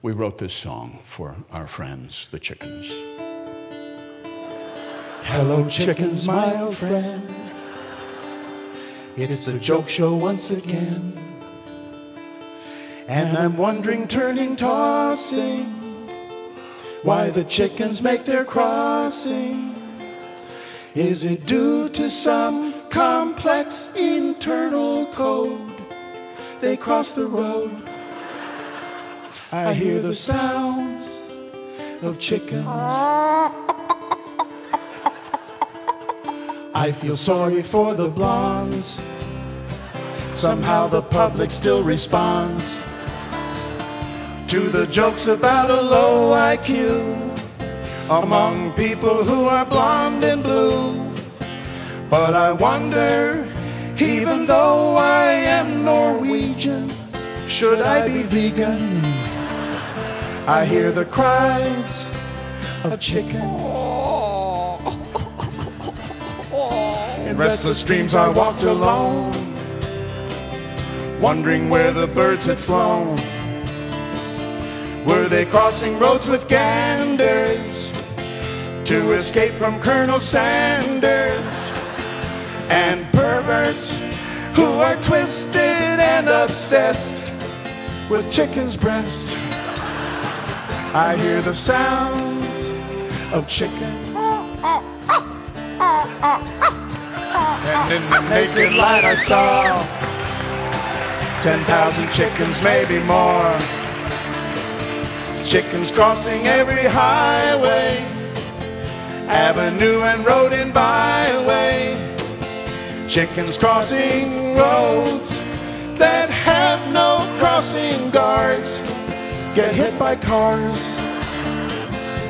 we wrote this song for our friends, the chickens. Hello, chickens, my old friend. It's the joke show once again. And I'm wondering, turning, tossing, why the chickens make their crossing. Is it due to some complex internal code? They cross the road. I hear the sounds of chickens. I feel sorry for the blondes. Somehow the public still responds to the jokes about a low IQ among people who are blonde and blue. But I wonder, even though I am Norwegian, should I be vegan? I hear the cries of chickens. In restless dreams I walked alone, wondering where the birds had flown. Were they crossing roads with ganders to escape from Colonel Sanders? And perverts who are twisted and obsessed with chicken's breast. I hear the sounds of chickens. And in the naked light I saw 10,000 chickens, maybe more. Chickens crossing every highway, avenue and road and byway. Chickens crossing roads that have no crossing guards, get hit by cars,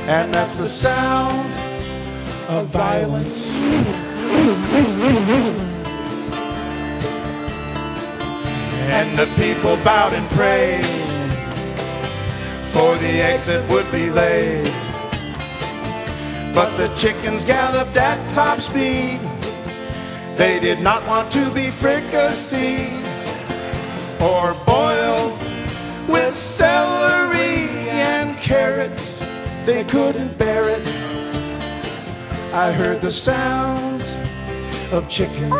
and that's the sound of violence. And the people bowed and prayed, for the exit would be laid. But the chickens galloped at top speed. They did not want to be fricasseed or boiled with celery and carrots. They couldn't bear it. I heard the sounds of chickens.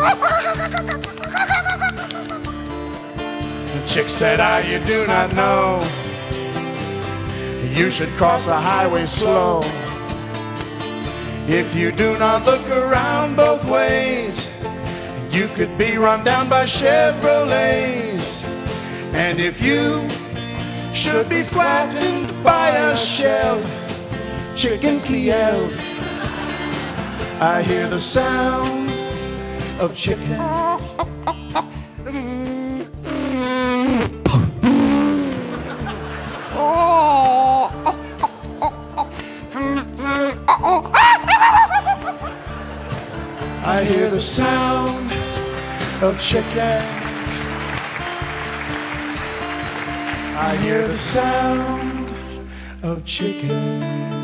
The chick said, you do not know. You should cross the highway slow. If you do not look around both ways, you could be run down by Chevrolets. And if you should be flattened by a shell, chicken Kiev, I hear the sound of chicken. I hear the sound of chicken. I hear the sound of chicken.